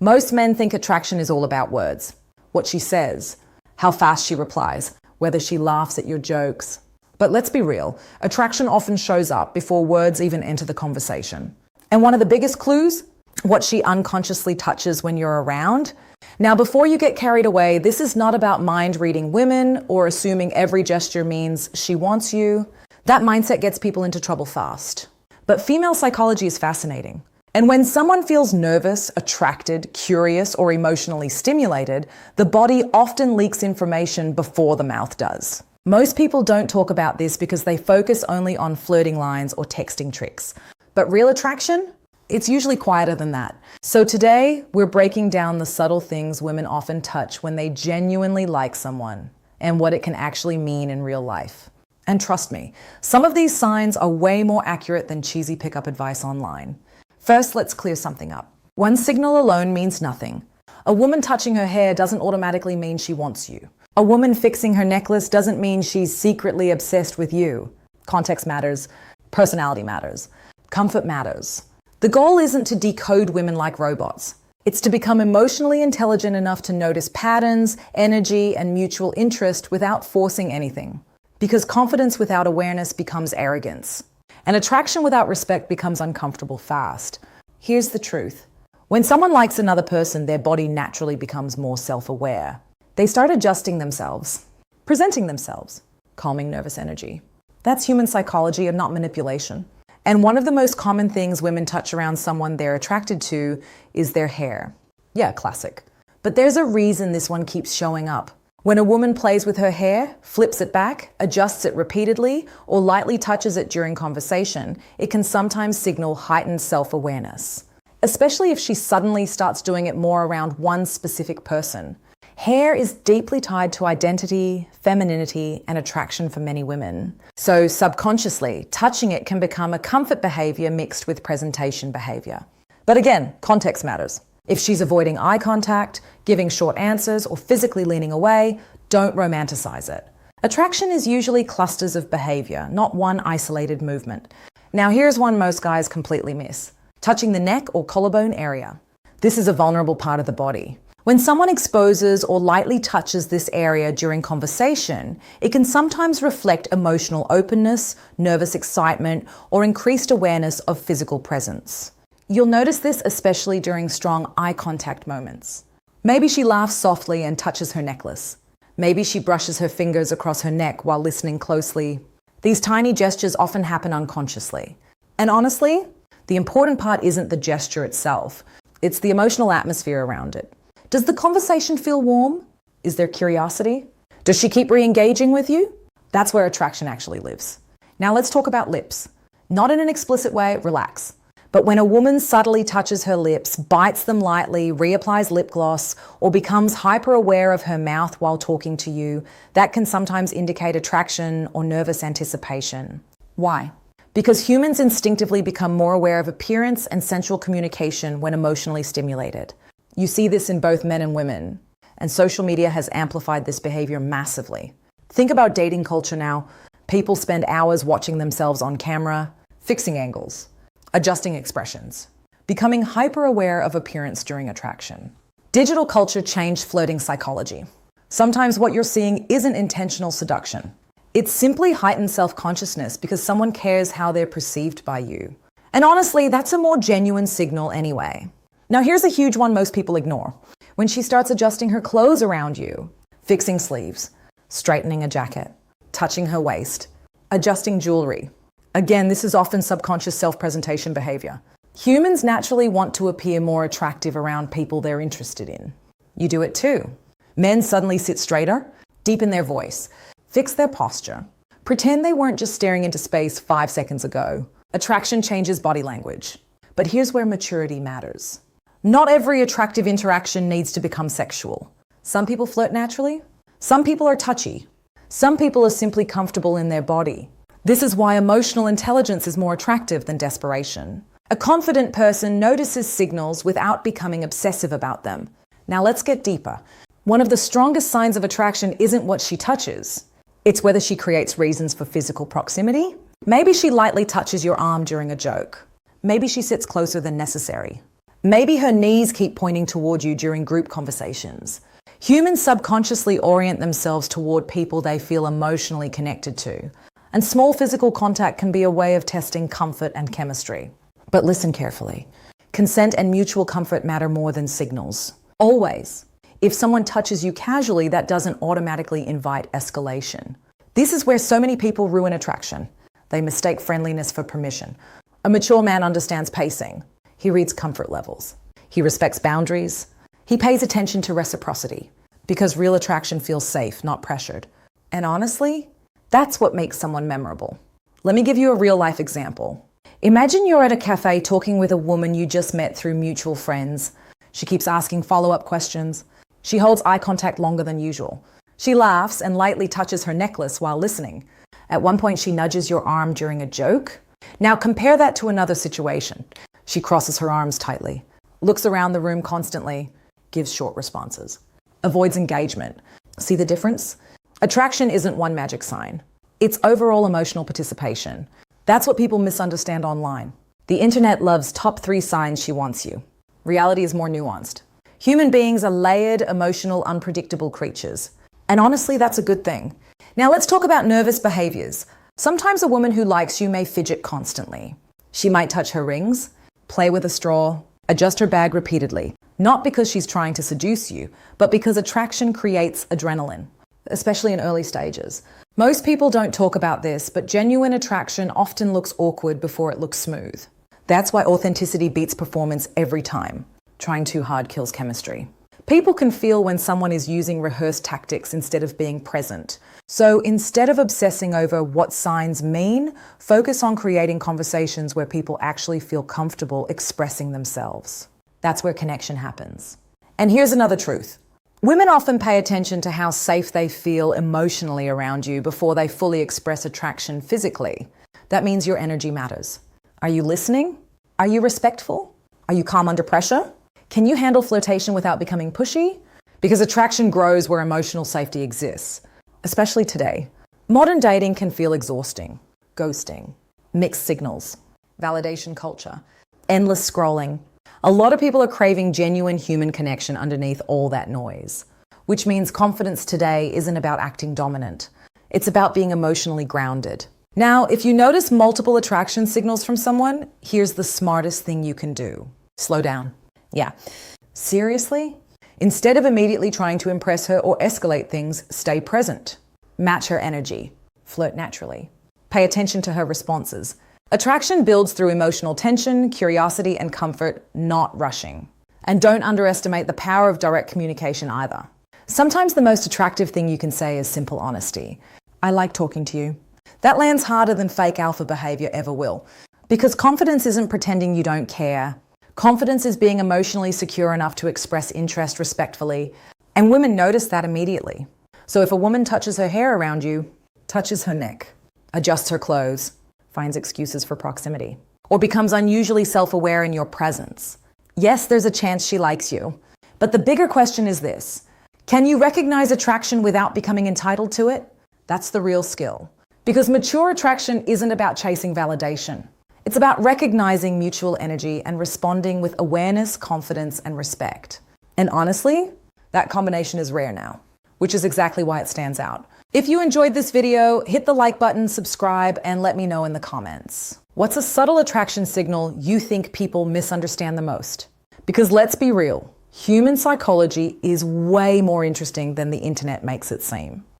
Most men think attraction is all about words, what she says, how fast she replies, whether she laughs at your jokes. But let's be real, attraction often shows up before words even enter the conversation. And one of the biggest clues, what she unconsciously touches when you're around. Now, before you get carried away, this is not about mind reading women or assuming every gesture means she wants you. That mindset gets people into trouble fast. But female psychology is fascinating. And when someone feels nervous, attracted, curious, or emotionally stimulated, the body often leaks information before the mouth does. Most people don't talk about this because they focus only on flirting lines or texting tricks. But real attraction? It's usually quieter than that. So today, we're breaking down the subtle things women often touch when they genuinely like someone and what it can actually mean in real life. And trust me, some of these signs are way more accurate than cheesy pickup advice online. First, let's clear something up. One signal alone means nothing. A woman touching her hair doesn't automatically mean she wants you. A woman fixing her necklace doesn't mean she's secretly obsessed with you. Context matters, personality matters, comfort matters. The goal isn't to decode women like robots. It's to become emotionally intelligent enough to notice patterns, energy, and mutual interest without forcing anything. Because confidence without awareness becomes arrogance. And attraction without respect becomes uncomfortable fast. Here's the truth. When someone likes another person, their body naturally becomes more self-aware. They start adjusting themselves, presenting themselves, calming nervous energy. That's human psychology and not manipulation. And one of the most common things women touch around someone they're attracted to is their hair. Yeah, classic. But there's a reason this one keeps showing up. When a woman plays with her hair, flips it back, adjusts it repeatedly, or lightly touches it during conversation, it can sometimes signal heightened self-awareness. Especially if she suddenly starts doing it more around one specific person. Hair is deeply tied to identity, femininity, and attraction for many women. So subconsciously, touching it can become a comfort behavior mixed with presentation behavior. But again, context matters. If she's avoiding eye contact, giving short answers, or physically leaning away, don't romanticize it. Attraction is usually clusters of behavior, not one isolated movement. Now here's one most guys completely miss. Touching the neck or collarbone area. This is a vulnerable part of the body. When someone exposes or lightly touches this area during conversation, it can sometimes reflect emotional openness, nervous excitement, or increased awareness of physical presence. You'll notice this especially during strong eye contact moments. Maybe she laughs softly and touches her necklace. Maybe she brushes her fingers across her neck while listening closely. These tiny gestures often happen unconsciously. And honestly, the important part isn't the gesture itself. It's the emotional atmosphere around it. Does the conversation feel warm? Is there curiosity? Does she keep re-engaging with you? That's where attraction actually lives. Now let's talk about lips. Not in an explicit way, relax. But when a woman subtly touches her lips, bites them lightly, reapplies lip gloss, or becomes hyper-aware of her mouth while talking to you, that can sometimes indicate attraction or nervous anticipation. Why? Because humans instinctively become more aware of appearance and sensual communication when emotionally stimulated. You see this in both men and women, and social media has amplified this behavior massively. Think about dating culture now. People spend hours watching themselves on camera, fixing angles, adjusting expressions, becoming hyper-aware of appearance during attraction. Digital culture changed flirting psychology. Sometimes what you're seeing isn't intentional seduction. It's simply heightened self-consciousness because someone cares how they're perceived by you. And honestly, that's a more genuine signal anyway. Now here's a huge one most people ignore. When she starts adjusting her clothes around you, fixing sleeves, straightening a jacket, touching her waist, adjusting jewelry. Again, this is often subconscious self-presentation behavior. Humans naturally want to appear more attractive around people they're interested in. You do it too. Men suddenly sit straighter, deepen their voice, fix their posture, pretend they weren't just staring into space 5 seconds ago. Attraction changes body language. But here's where maturity matters. Not every attractive interaction needs to become sexual. Some people flirt naturally. Some people are touchy. Some people are simply comfortable in their body. This is why emotional intelligence is more attractive than desperation. A confident person notices signals without becoming obsessive about them. Now let's get deeper. One of the strongest signs of attraction isn't what she touches. It's whether she creates reasons for physical proximity. Maybe she lightly touches your arm during a joke. Maybe she sits closer than necessary. Maybe her knees keep pointing toward you during group conversations. Humans subconsciously orient themselves toward people they feel emotionally connected to. And small physical contact can be a way of testing comfort and chemistry. But listen carefully. Consent and mutual comfort matter more than signals. Always. If someone touches you casually, that doesn't automatically invite escalation. This is where so many people ruin attraction. They mistake friendliness for permission. A mature man understands pacing. He reads comfort levels. He respects boundaries. He pays attention to reciprocity, because real attraction feels safe, not pressured. And honestly, that's what makes someone memorable. Let me give you a real-life example. Imagine you're at a cafe talking with a woman you just met through mutual friends. She keeps asking follow-up questions. She holds eye contact longer than usual. She laughs and lightly touches her necklace while listening. At one point, she nudges your arm during a joke. Now compare that to another situation. She crosses her arms tightly, looks around the room constantly, gives short responses, avoids engagement. See the difference? Attraction isn't one magic sign. It's overall emotional participation. That's what people misunderstand online. The internet loves top 3 signs she wants you. Reality is more nuanced. Human beings are layered, emotional, unpredictable creatures. And honestly, that's a good thing. Now let's talk about nervous behaviors. Sometimes a woman who likes you may fidget constantly. She might touch her rings, play with a straw, adjust her bag repeatedly. Not because she's trying to seduce you, but because attraction creates adrenaline, especially in early stages. Most people don't talk about this, but genuine attraction often looks awkward before it looks smooth. That's why authenticity beats performance every time. Trying too hard kills chemistry. People can feel when someone is using rehearsed tactics instead of being present. So instead of obsessing over what signs mean, focus on creating conversations where people actually feel comfortable expressing themselves. That's where connection happens. And here's another truth. Women often pay attention to how safe they feel emotionally around you before they fully express attraction physically. That means your energy matters. Are you listening? Are you respectful? Are you calm under pressure? Can you handle flirtation without becoming pushy? Because attraction grows where emotional safety exists, especially today. Modern dating can feel exhausting. Ghosting, mixed signals, validation culture, endless scrolling. A lot of people are craving genuine human connection underneath all that noise, which means confidence today isn't about acting dominant. It's about being emotionally grounded. Now, if you notice multiple attraction signals from someone, here's the smartest thing you can do. Slow down. Yeah. Seriously? Instead of immediately trying to impress her or escalate things, stay present. Match her energy. Flirt naturally. Pay attention to her responses. Attraction builds through emotional tension, curiosity, and comfort, not rushing. And don't underestimate the power of direct communication either. Sometimes the most attractive thing you can say is simple honesty. I like talking to you. That lands harder than fake alpha behavior ever will. Because confidence isn't pretending you don't care. Confidence is being emotionally secure enough to express interest respectfully. And women notice that immediately. So if a woman touches her hair around you, touches her neck, adjusts her clothes, finds excuses for proximity, or becomes unusually self-aware in your presence, yes, there's a chance she likes you. But the bigger question is this: can you recognize attraction without becoming entitled to it? That's the real skill. Because mature attraction isn't about chasing validation. It's about recognizing mutual energy and responding with awareness, confidence, and respect. And honestly, that combination is rare now, which is exactly why it stands out. If you enjoyed this video, hit the like button, subscribe, and let me know in the comments. What's a subtle attraction signal you think people misunderstand the most? Because let's be real, human psychology is way more interesting than the internet makes it seem.